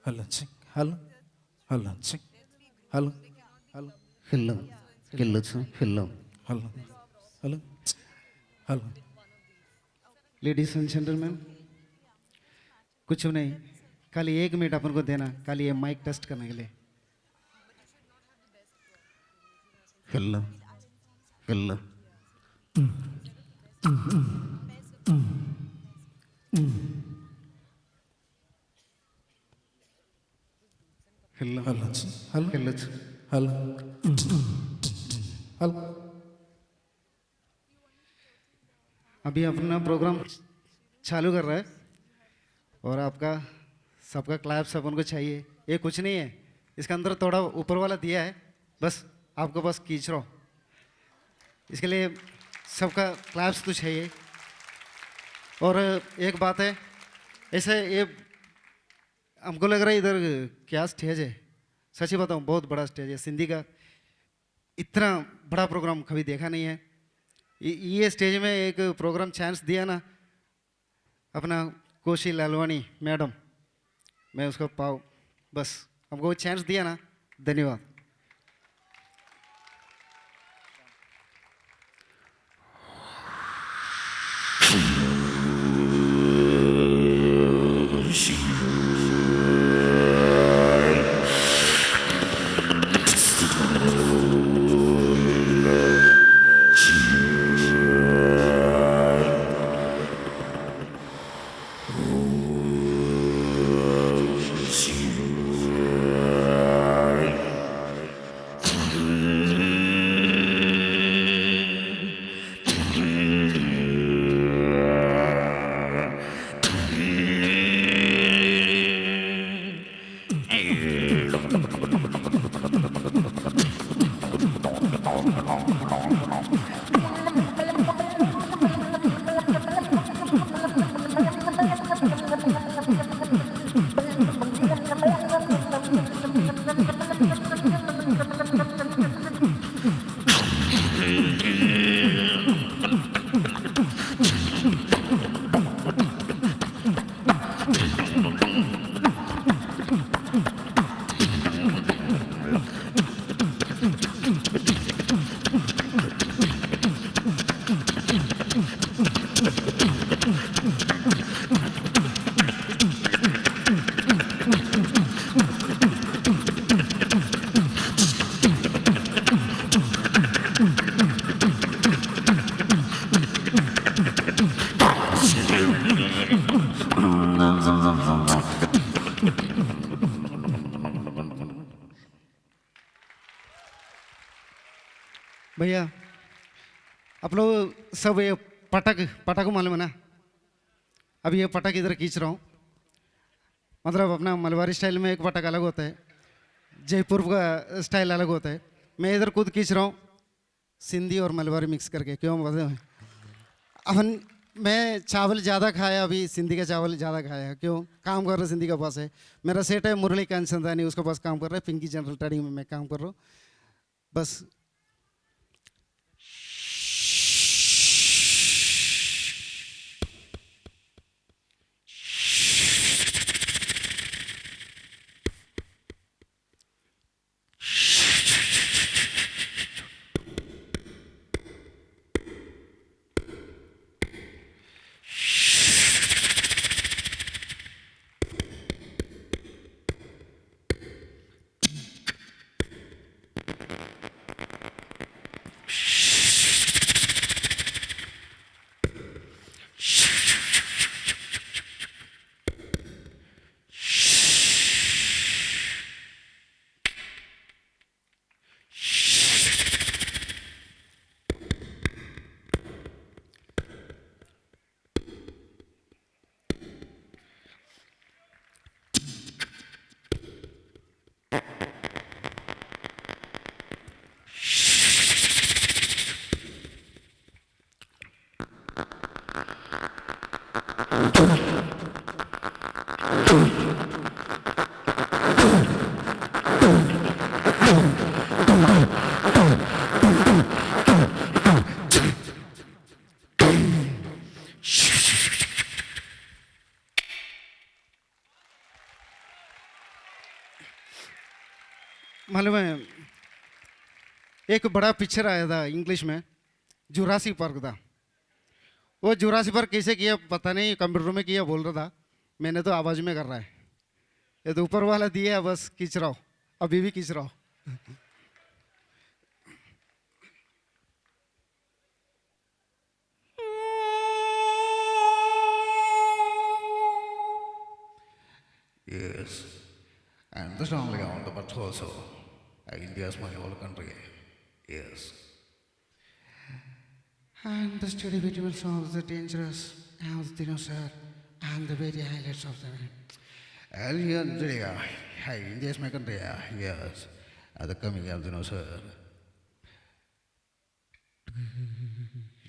Hello, check. Hello, hello, check. Hello, hello, Hello, hello, sir. Hello. hello, hello, hello. Ladies and gentlemen, कुछ नहीं, खाली 1 minute अपन को देना, खाली ये माइक टेस्ट करने के लिए. Hello, hello, hello, Hello, check. Hello, hello, sir. hello, hello. अभी अपना प्रोग्राम चालू कर रहा है और आपका सबका क्लैप्स अपन को चाहिए. ये कुछ नहीं है, इसके अंदर थोड़ा ऊपर वाला दिया है, बस आपको बस खींच रहा हूँ. इसके लिए सबका क्लैप्स तो चाहिए. और एक बात है, ऐसे ये हमको लग रहा है इधर क्या स्टेज है. सच ही बताऊँ, बहुत बड़ा स्टेज है. सिंधी का इतना बड़ा प्रोग्राम कभी देखा नहीं है. ये स्टेज में एक प्रोग्राम चांस दिया ना अपना कोशी लालवानी मैडम, मैं उसको पाऊँ, बस हमको वो चांस दिया ना, धन्यवाद. भैया आप लोग सब ये पटक पटक मालूम है ना. अभी ये पटक इधर खींच रहा हूँ. मतलब अपना मलबारी स्टाइल में एक पटक अलग होता है, जयपुर का स्टाइल अलग होता है. मैं इधर खुद खींच रहा हूँ सिंधी और मलबारी मिक्स करके. क्यों बताऊँ, अपन मैं चावल ज़्यादा खाया, अभी सिंधी का चावल ज़्यादा खाया. क्यों, काम कर रहा सिंधी का पास है. मेरा सेट है मुरली कांचनदानी, उसके पास काम कर रहा है. पिंकी जनरल ट्रेडिंग में मैं काम कर रहा हूँ. बस मालूम है एक बड़ा पिक्चर आया था इंग्लिश में, जुरासिक पार्क था। वो जुरासिक पार्क कैसे किया पता नहीं, कंप्यूटर में किया बोल रहा था, मैंने तो आवाज़ में कर रहा है। ये तो ऊपर वाला दिया है, बस खींच रहा हूँ, अभी भी खींच रहा हूँ। Yes, and this not only on the but also India is my whole country. Yes. And the study between some of the dangerous and the dinosaur and the very highlights of the And here in India, hey, India is my country. Yes, and the coming of the no sir.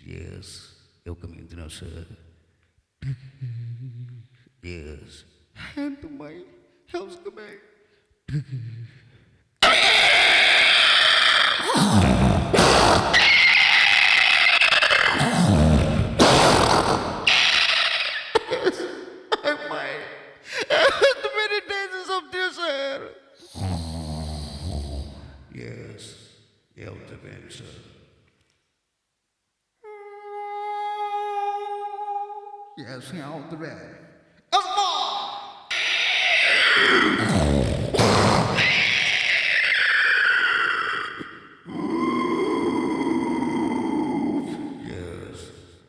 Yes, you coming to no sir. Yes. and to my house coming. The very dangerous of this air. Yes, you have the name, sir. Yes, you have the red. Yes,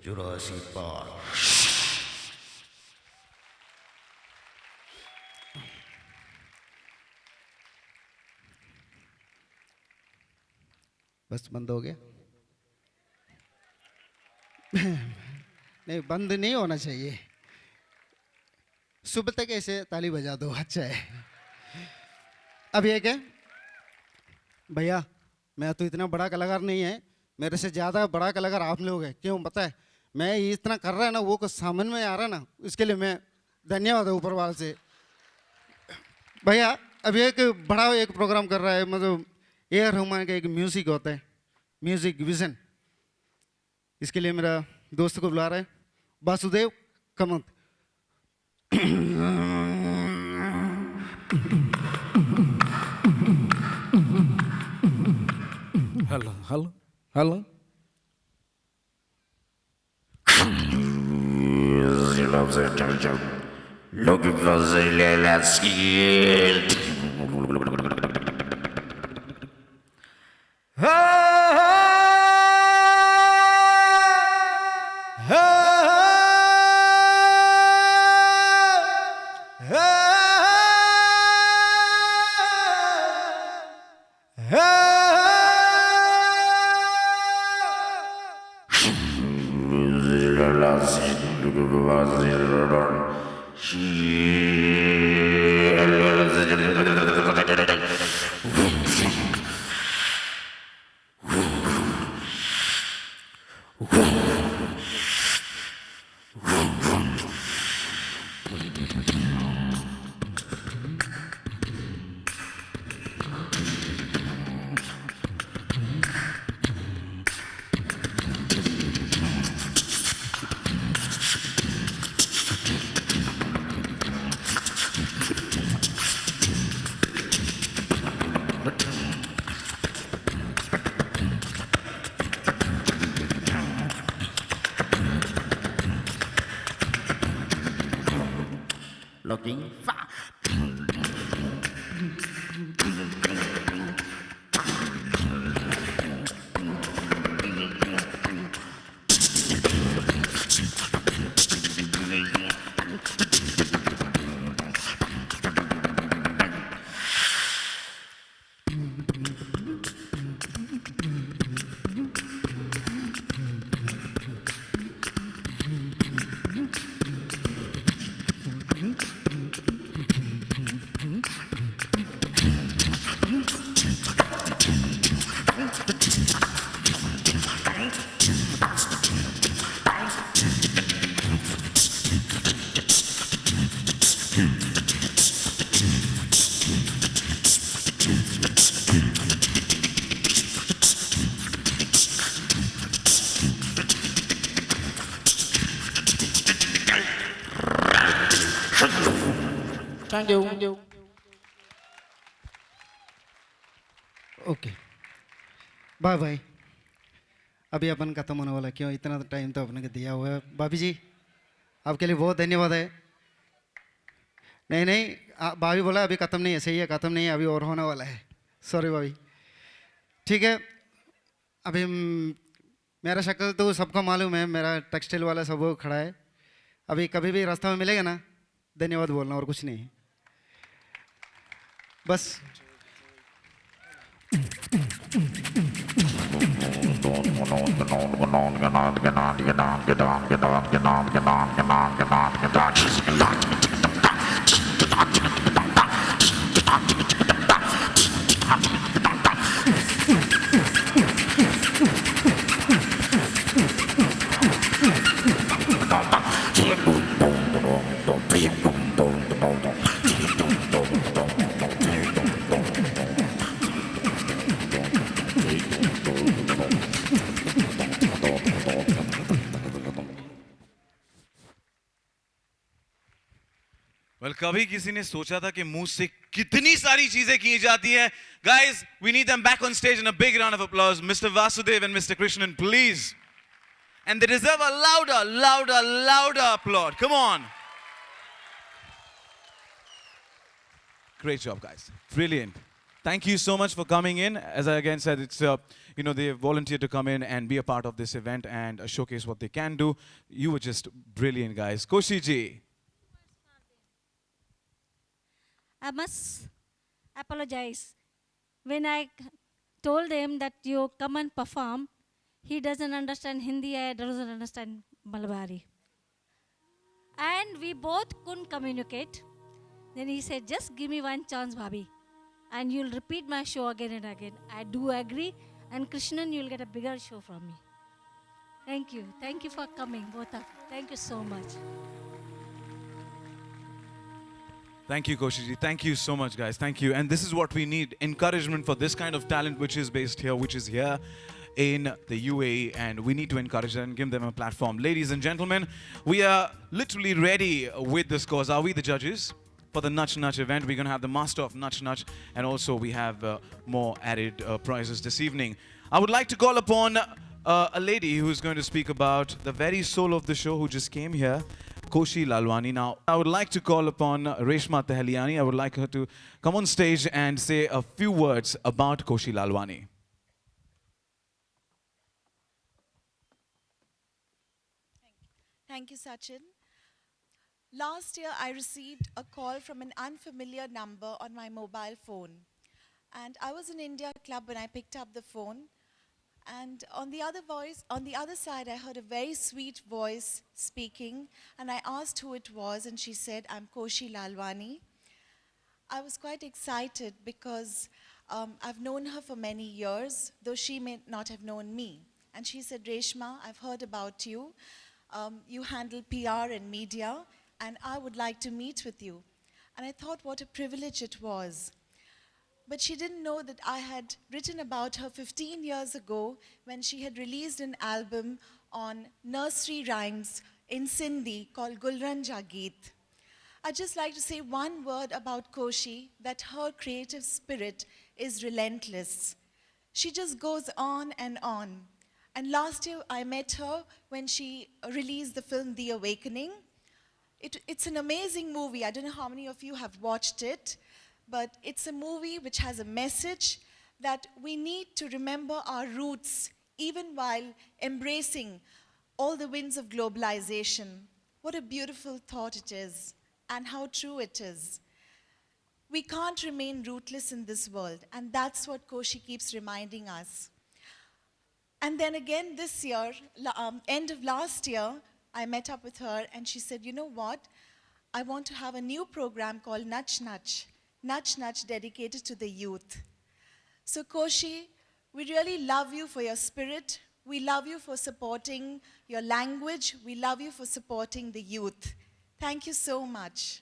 Jurassic Park. बस बंद हो गया। नहीं, बंद नहीं होना चाहिए, सुबह तक ऐसे ताली बजा दो, अच्छा है। अब ये क्या भैया, मैं तो इतना बड़ा कलाकार नहीं है, मेरे से ज़्यादा बड़ा कलाकार आप लोग हैं। क्यों पता है, मैं इतना कर रहा है ना, वो कुछ सामने में आ रहा है ना, इसके लिए मैं धन्यवाद है ऊपर वाले से। भैया अब एक बड़ा एक प्रोग्राम कर रहा है, मतलब ए.आर. रहमान का एक म्यूज़िक होता है, म्यूज़िक विजन, इसके लिए मेरा दोस्त को बुला रहा है, Vasudev कमत। Hello. Looking for the little skill. Looking fat. Thank you. Okay, bye bye. अभी अपन खत्म होने वाला है, क्यों इतना टाइम तो अपने को दिया हुआ है। भाभी जी आपके लिए बहुत धन्यवाद है। नहीं नहीं, भाभी बोला अभी ख़त्म नहीं है, सही है, ख़त्म नहीं है, अभी और होने वाला है। सॉरी भाभी। ठीक है, अभी मेरा शक्ल तो सबको मालूम है, मेरा टेक्सटाइल वाला सब वो खड़ा है। अभी कभी भी रास्ता में मिलेगा ना, धन्यवाद बोलना और कुछ नहीं। बस वेल कभी किसी ने सोचा था कि मुंह से कितनी सारी चीजें की जाती हैं. Guys, we need them back on stage in a big round of applause. Mr. Vasudev and Mr. Krishnan, please. And they deserve a louder, louder, louder applaud. Come on. Great job, guys. Brilliant. Thank you so much for coming in. As I again said, it's they volunteered to come in and be a part of this event and showcase what they can do. You were just brilliant, guys. Koshi ji. I must apologize. When I told him that you come and perform, he doesn't understand Hindi, I doesn't understand Malabari. And we both couldn't communicate. Then he said, just give me one chance, Bhabhi, and you'll repeat my show again and again. I do agree, and Krishnan, you'll get a bigger show from me. Thank you. Thank you for coming, both of you. Thank you so much. Thank you, Koshiji. Thank you so much, guys. Thank you. And this is what we need. Encouragement for this kind of talent which is based here, which is here in the UAE. And we need to encourage them and give them a platform. Ladies and gentlemen, we are literally ready with the scores. Are we the judges? For the Nach Nach event, we're going to have the Master of Nach Nach. And also we have more added prizes this evening. I would like to call upon a lady who's going to speak about the very soul of the show who just came here. Koshi Lalwani. Now, I would like to call upon Reshma Tehliani. I would like her to come on stage and say a few words about Koshi Lalwani. Thank you, Sachin. Last year, I received a call from an unfamiliar number on my mobile phone. And I was in India Club when I picked up the phone. And on the other side, I heard a very sweet voice speaking, and I asked who it was, and she said, I'm Koshi Lalwani. I was quite excited because I've known her for many years, though she may not have known me. And she said, Reshma, I've heard about you. You handle PR and media, and I would like to meet with you. And I thought what a privilege it was. But she didn't know that I had written about her 15 years ago when she had released an album on nursery rhymes in Sindhi called Gulranja Geet. I'd just like to say one word about Koshi, that her creative spirit is relentless. She just goes on and on. And last year I met her when she released the film The Awakening. It's an amazing movie. I don't know how many of you have watched it. But it's a movie which has a message that we need to remember our roots even while embracing all the winds of globalization. What a beautiful thought it is, and how true it is. We can't remain rootless in this world, and that's what Koshi keeps reminding us. And then again this year, end of last year, I met up with her and she said, you know what? I want to have a new program called Nach Nach. Nach Nach dedicated to the youth. So Koshi, we really love you for your spirit. We love you for supporting your language. We love you for supporting the youth. Thank you so much.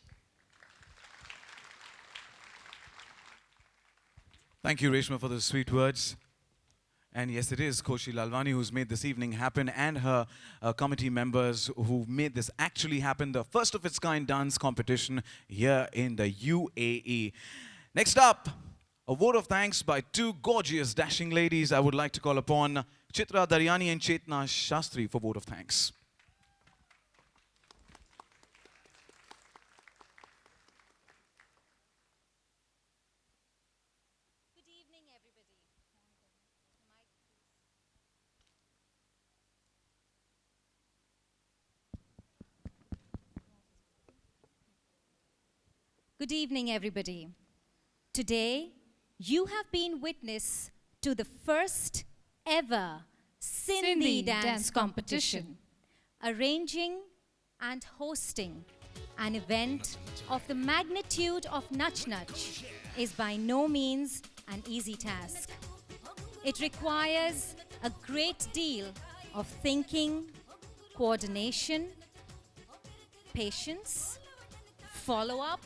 Thank you, Reshma, for those sweet words. And yes, it is Koshi Lalwani who's made this evening happen, and her committee members who made this actually happen, the first of its kind dance competition here in the UAE. Next up, A vote of thanks by two gorgeous, dashing ladies. I would like to call upon Chitra Daryani and Chetna Shastri for vote of thanks. Good evening, everybody. Good evening, everybody. Today, you have been witness to the first ever Sindhi dance competition, arranging and hosting an event of the magnitude of Nach Nach is by no means an easy task. It requires a great deal of thinking, coordination, patience, follow-up,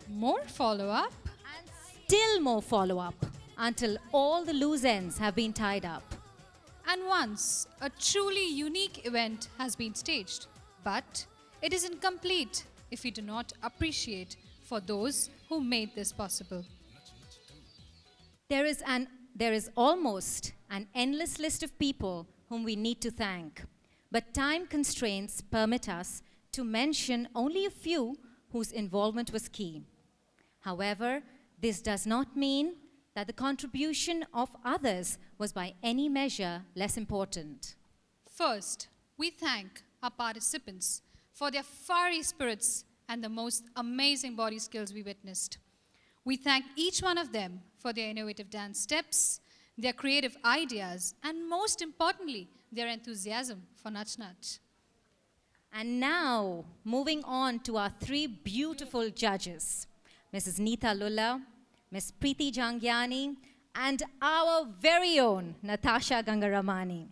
More follow-up? and still more follow-up until all the loose ends have been tied up. And once a truly unique event has been staged, but it is incomplete if we do not appreciate for those who made this possible. There is almost an endless list of people whom we need to thank, but time constraints permit us to mention only a few whose involvement was key. However, this does not mean that the contribution of others was by any measure less important. First, we thank our participants for their fiery spirits and the most amazing body skills we witnessed. We thank each one of them for their innovative dance steps, their creative ideas, and most importantly, their enthusiasm for Nach Nach. And now, moving on to our three beautiful judges, Mrs. Neeta Lulla, Ms. Preeti Jangyani, and our very own Natasha Gangaramani,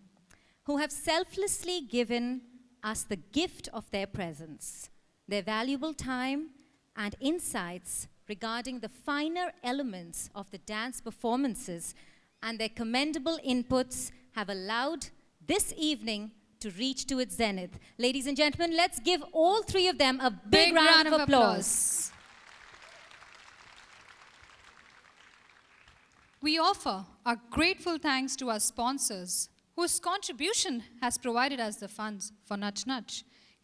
who have selflessly given us the gift of their presence, their valuable time and insights regarding the finer elements of the dance performances, and their commendable inputs have allowed this evening to reach to its zenith. Ladies and gentlemen, let's give all three of them a big round of applause. We offer our grateful thanks to our sponsors, whose contribution has provided us the funds for Nach Nach.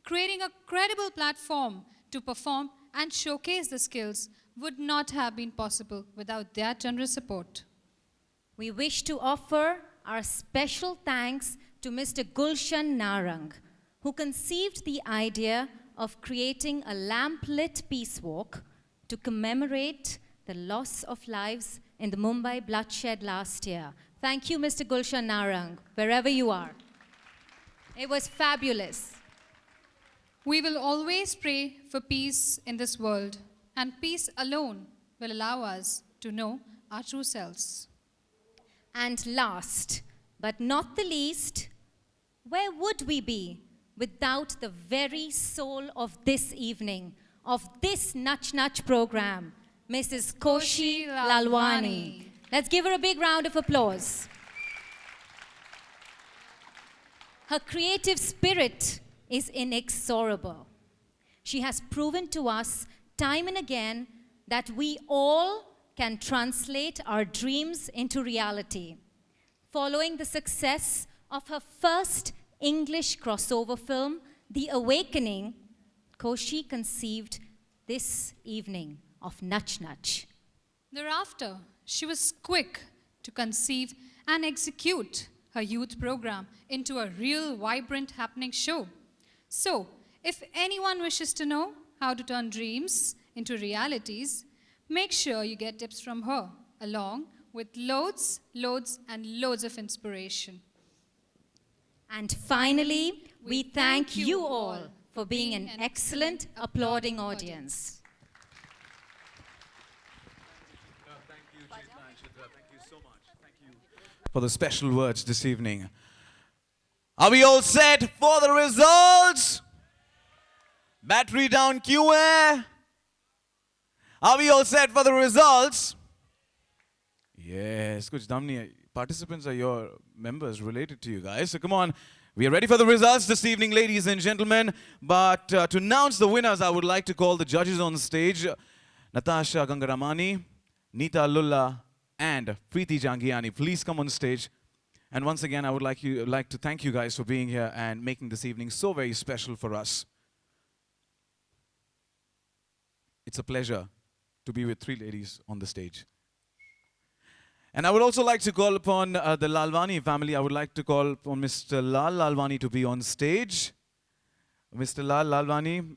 Creating a credible platform to perform and showcase the skills would not have been possible without their generous support. We wish to offer our special thanks to Mr. Gulshan Narang, who conceived the idea of creating a lamp-lit peace walk to commemorate the loss of lives in the Mumbai bloodshed last year. Thank you, Mr. Gulshan Narang, wherever you are. It was fabulous. We will always pray for peace in this world, and peace alone will allow us to know our true selves. And last, but not the least, where would we be without the very soul of this evening, of this Nach Nach program, Mrs. Koshi Lalwani. Let's give her a big round of applause. Her creative spirit is inexorable. She has proven to us time and again that we all can translate our dreams into reality. Following the success of her first English crossover film, The Awakening, Koshi conceived this evening of Nach Nach. Thereafter, she was quick to conceive and execute her youth program into a real vibrant happening show. So, if anyone wishes to know how to turn dreams into realities, make sure you get tips from her, along with loads and loads of inspiration. And finally, we thank you all for being an excellent applauding audience. For the special words this evening. Are we all set for the results? Battery down, QA. Are we all set for the results? Yes, kuch dam nahi hai. Participants are your members related to you guys. So come on, we are ready for the results this evening, ladies and gentlemen. But to announce the winners, I would like to call the judges on stage. Natasha Gangaramani, Neeta Lulla, and Preeti Jangiani. Please come on stage. And once again, I would like to thank you guys for being here and making this evening so very special for us. It's a pleasure to be with three ladies on the stage. And I would also like to call upon the Lalwani family. I would like to call upon Mr. Lal Lalwani to be on stage. Mr. Lal Lalwani,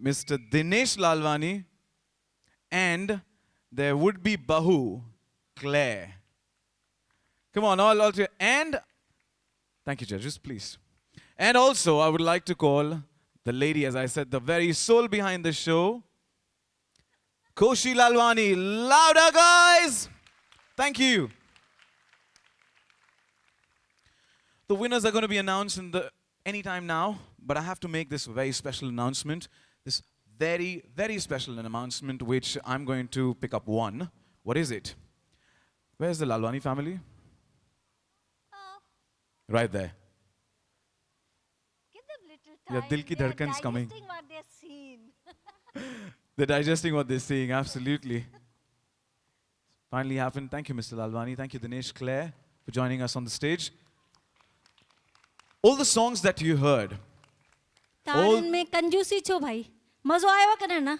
Mr. Dinesh Lalwani, and there would be Bahu, Claire. Come on, all together. And, thank you, judges, please. And also, I would like to call the lady, as I said, the very soul behind the show, Koshi Lalwani. Louder, guys! Thank you. The winners are going to be announced anytime now, but I have to make this very special announcement. This very, very special announcement, which I'm going to pick up one. What is it? Where's the Lalwani family? Right there. Give them little Yeah, time. Dil Ki They are Dhadkan's coming. digesting what they've seen. They're digesting what they're seeing, absolutely. Finally happened. Thank you, Mr. Lalwani. Thank you, Dinesh, Claire, for joining us on the stage. All the songs that you heard, तारन में कंजूसी छो भाई मजो आयो कने ना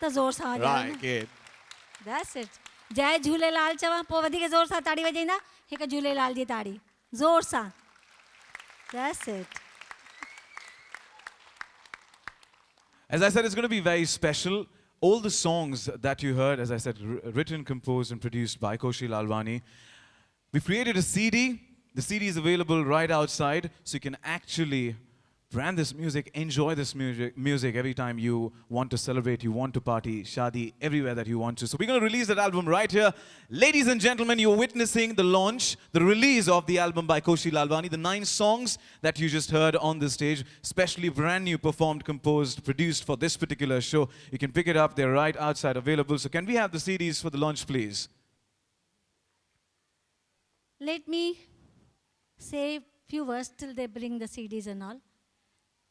तो जोर सा आ जाए right, kid. That's it. जय झूलेलाल चवा पो वधी के जोर सा ताड़ी वजाईंदा हिक झूलेलाल जी ताड़ी जोर सा. That's it. As I said, it's going to be very special. All the songs that you heard, as I said, written, composed, and produced by Koshi Lalwani. We've created a CD. The CD is available right outside, so you can actually brand this music, enjoy this music every time you want to celebrate, you want to party, shadi, everywhere that you want to. So we're going to release that album right here. Ladies and gentlemen, you're witnessing the launch, the release of the album by Koshi Lalwani. The 9 songs that you just heard on the stage, specially brand new, performed, composed, produced for this particular show. You can pick it up. They're right outside available. So can we have the CDs for the launch, please? Let me say few words till they bring the CDs and all.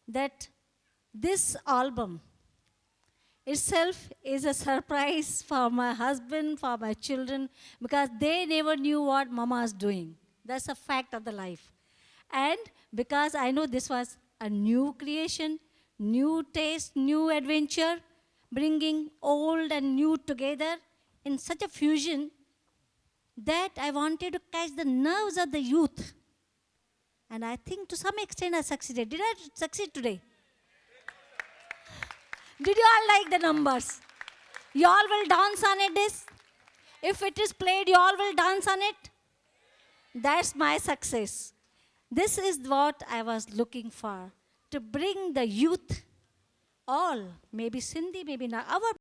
That this album itself is a surprise for my husband, for my children, because they never knew what mama is doing. That's a fact of the life. And because I know this was a new creation, new taste, new adventure, bringing old and new together in such a fusion that I wanted to catch the nerves of the youth. And I think to some extent I succeeded. Did I succeed today? Did you all like the numbers? You all will dance on it, this? If it is played, you all will dance on it? That's my success. This is what I was looking for. To bring the youth, all, maybe Sindhi, maybe not, our